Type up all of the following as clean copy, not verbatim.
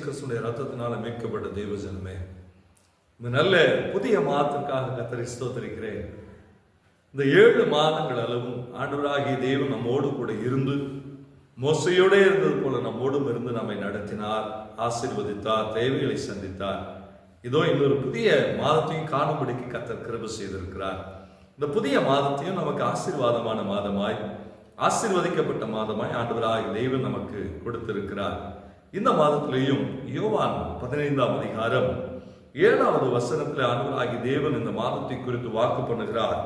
கிறிஸ்துடைய ரத்தத்தினால மீட்கப்பட்ட தெய்வ ஜனமே, இந்த நல்ல புதிய மாதத்திற்காக கர்த்தரை ஸ்தோத்திரிக்கிறேன். இந்த 7 மாதங்கள் அளவும் ஆண்டவராகிய தேவன் நம்மோடு கூட இருந்து, மோசையோட இருந்தது போல நம்மோடும் இருந்து நம்மை நடத்தினார், ஆசீர்வதித்தார், தேவைகளை சந்தித்தார். இதோ இன்னொரு புதிய மாதத்தையும் காணும்படிக்கு கர்த்தர் கிருபை செய்திருக்கிறார். இந்த புதிய மாதத்தையும் நமக்கு ஆசீர்வாதமான மாதமாய், ஆசீர்வதிக்கப்பட்ட மாதமாய் ஆண்டவராகிய தேவன் நமக்கு கொடுத்திருக்கிறார். இந்த மாதத்திலேயும் யோவான் 15ஆம் அதிகாரம் 7வது வசனத்தில் ஆண்டவராகிய தேவன் இந்த மாதத்தை குறித்து வாக்கு பண்ணுகிறார்.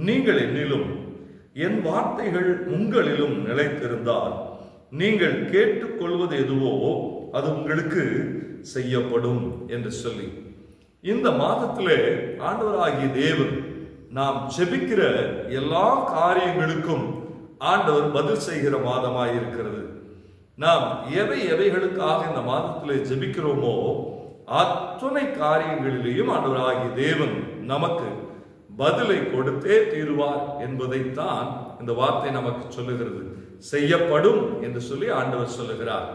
நீங்கள் என்னிலும் என் வார்த்தைகள் உங்களிலும் நிலைத்திருந்தால் நீங்கள் கேட்டுக்கொள்வது எதுவோ அது உங்களுக்கு செய்யப்படும் என்று சொல்லி, இந்த மாதத்திலே ஆண்டவராகிய தேவன் நாம் ஜெபிக்கிற எல்லா காரியங்களுக்கும் ஆண்டவர் பதில் செய்கிற மாதமாய் இருக்கிறது. நாம் எவைகளுக்காக இந்த மாதத்திலே ஜெபிக்கிறோமோ அத்தனை காரியங்களிலேயும் ஆண்டவராகிய தேவன் நமக்கு பதிலை கொடுத்தே தீருவார் என்பதைத்தான் இந்த வார்த்தை நமக்கு சொல்லுகிறது. செய்யப்படும் என்று சொல்லி ஆண்டவர் சொல்லுகிறார்.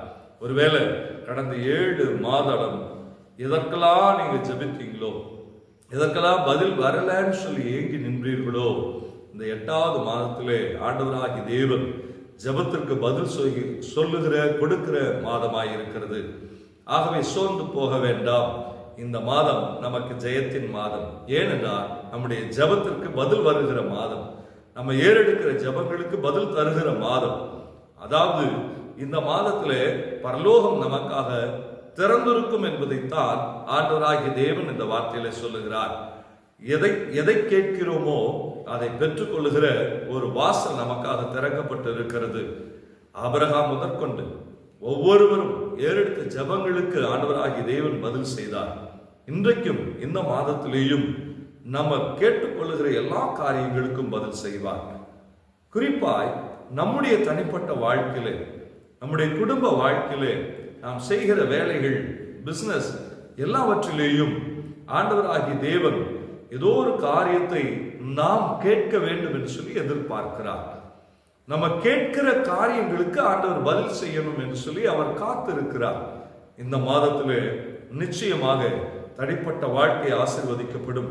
ஒருவேளை கடந்த 7 மாதம் எதற்கெல்லாம் நீங்க ஜெபித்தீங்களோ, எதற்கெல்லாம் பதில் வரலன்னு சொல்லி ஏங்கி நின்றீர்களோ, இந்த 8வது மாதத்திலே ஆண்டவராகிய தேவன் ஜெபத்திற்கு பதில் சொல்லுகிற கொடுக்கிற மாதமாய் இருக்கிறது. ஆகவே சோர்ந்து போக வேண்டாம். இந்த மாதம் நமக்கு ஜெயத்தின் மாதம். ஏனென்றால் நம்முடைய ஜெபத்திற்கு பதில் வருகிற மாதம், நம்ம ஏறெடுக்கிற ஜெபங்களுக்கு பதில் தருகிற மாதம். அதாவது இந்த மாதத்திலே பரலோகம் நமக்காக திறந்திருக்கும் என்பதைத்தான் ஆண்டவராகிய தேவன் இந்த வார்த்தையில சொல்லுகிறார். எதை கேட்கிறோமோ அதை பெற்றுக்கொள்ளுகிற ஒரு வாசல் நமக்காக திறக்கப்பட்டு இருக்கிறது. ஆபிரகாம் முதற்கொண்டு ஒவ்வொருவரும் ஏறெடுத்த ஜெபங்களுக்கு ஆண்டவராகிய தேவன் பதில் செய்தார். இன்றைக்கும் இந்த மாதத்திலேயும் நம்ம கேட்டுக்கொள்ளுகிற எல்லா காரியங்களுக்கும் பதில் செய்வார். குறிப்பாய் நம்முடைய தனிப்பட்ட வாழ்க்கையிலே, நம்முடைய குடும்ப வாழ்க்கையிலே, நாம் செய்கிற வேலைகள், பிசினஸ் எல்லாவற்றிலேயும் ஆண்டவராகிய தேவன் ஏதோ ஒரு காரியத்தை நாம் கேட்க வேண்டும் என்று சொல்லி எதிர்பார்க்கிறார். நம்ம கேட்கிற காரியங்களுக்கு ஆண்டவர் பதில் செய்யணும் என்று சொல்லி அவர் காத்திருக்கிறார். இந்த மாதத்திலே நிச்சயமாக தனிப்பட்ட வாழ்க்கை ஆசீர்வதிக்கப்படும்,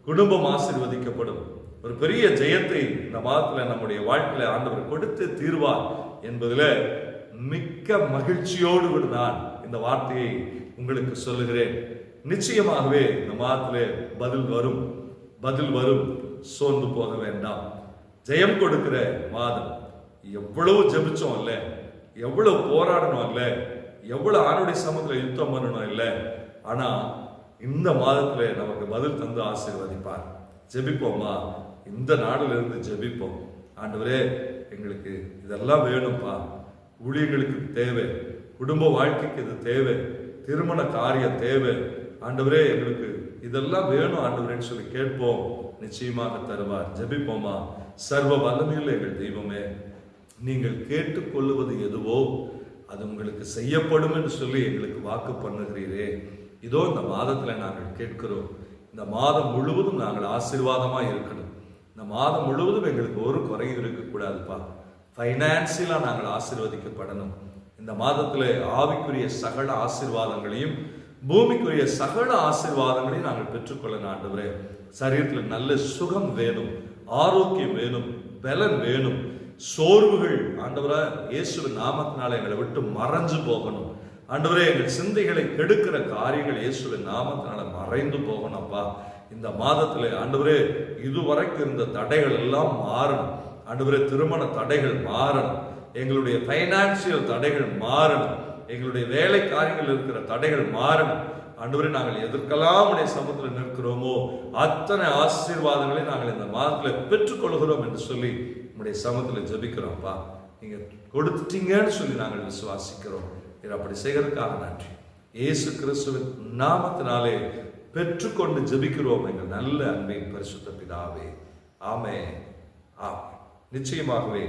குடும்பம் ஆசீர்வதிக்கப்படும். ஒரு பெரிய ஜெயத்தை இந்த மாதத்துல நம்முடைய வாழ்க்கையில ஆண்டவர் கொடுத்து தீர்வார் என்பதில் மிக்க மகிழ்ச்சியோடு கூட நான் இந்த வார்த்தையை உங்களுக்கு சொல்லுகிறேன். நிச்சயமாகவே இந்த மாதத்திலே பதில் வரும். சோர்ந்து போக வேண்டாம். ஜெயம் கொடுக்கிற மாதம். எவ்வளவு ஜெபிச்சோம் இல்ல, எவ்வளவு போராடணும் இல்ல, எவ்வளவு ஆணுடைய சமூகத்தில் யுத்தம் பண்ணணும் இல்ல, ஆனா இந்த மாதத்துல நமக்கு பதில் தந்து ஆசீர்வதிப்பார். ஜெபிப்போமா? இந்த நாடுல இருந்து ஜெபிப்போம். ஆண்டவரே, எங்களுக்கு இதெல்லாம் வேணும்பா, ஊழியர்களுக்கு தேவை, குடும்ப வாழ்க்கைக்கு இது தேவை, திருமண காரியம் தேவை, ஆண்டவரே எங்களுக்கு இதெல்லாம் வேணும் ஆண்டவரேன்னு சொல்லி கேட்போம். நிச்சயமாக தருவார். ஜெபிப்போமா? சர்வ வல்லமையுள்ள எங்கள் தெய்வமே, நீங்கள் கேட்டுக்கொள்ளுவது எதுவோ அது உங்களுக்கு செய்யப்படும் என்று சொல்லி எங்களுக்கு வாக்கு பண்ணுகிறீரே. இதோ இந்த மாதத்துல நாங்கள் கேட்கிறோம். இந்த மாதம் முழுவதும் நாங்கள் ஆசீர்வாதமா இருக்கணும். இந்த மாதம் முழுவதும் எங்களுக்கு ஒரு குறையும் இருக்கக்கூடாதுப்பா. பைனான்சியலா நாங்கள் ஆசீர்வதிக்கப்படணும். இந்த மாதத்துல ஆவிக்குரிய சகல ஆசீர்வாதங்களையும் பூமிக்குரிய சகல ஆசீர்வாதங்களையும் நாங்கள் பெற்றுக்கொள்ளணும். ஆண்டவரே, சரீரத்தில் நல்ல சுகம் வேணும், ஆரோக்கியம் வேணும், பலன் வேணும். சோர்வுகள் ஆண்டவரே இயேசுவின் நாமத்தினால எங்களை விட்டு மறைஞ்சு போகணும். ஆண்டவரே, எங்கள் சிந்தைகளை கெடுக்கிற காரியங்கள் இயேசுவின் நாமத்தினால மறைந்து போகணும்ப்பா. இந்த மாதத்துல ஆண்டவரே இதுவரைக்கும் இருந்த தடைகள் எல்லாம் மாறணும். ஆண்டவரே, திருமண தடைகள் மாறணும், எங்களுடைய பைனான்சியல் தடைகள் மாறணும், எங்களுடைய வேலை காரியங்கள் இருக்கிற தடைகள் மாறணும். ஆண்டவரே, நாங்கள் எதற்கெல்லாம் உடைய சமூகத்தில் நிற்கிறோமோ அத்தனை ஆசீர்வாதங்களை நாங்கள் இந்த மாதத்தில் பெற்றுக்கொள்கிறோம் என்று சொல்லி உடைய சமூகத்தில் ஜெபிக்கிறோம்ப்பா. நீங்க கொடுத்துட்டீங்கன்னு சொல்லி நாங்கள் விசுவாசிக்கிறோம். அப்படி செய்கிறதுக்காக நன்றி. இயேசு கிறிஸ்துவின் நாமத்தினாலே பெற்றுக்கொண்டு ஜெபிக்கிறோம் எங்கள் நல்ல அன்பின் பரிசுத்த பிதாவே. ஆமென். நிச்சயமாகவே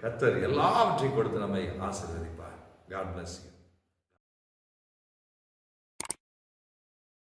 கர்த்தர் எல்லாவற்றையும் கொடுத்து நம்மை ஆசீர்வதிப்பார். God bless you.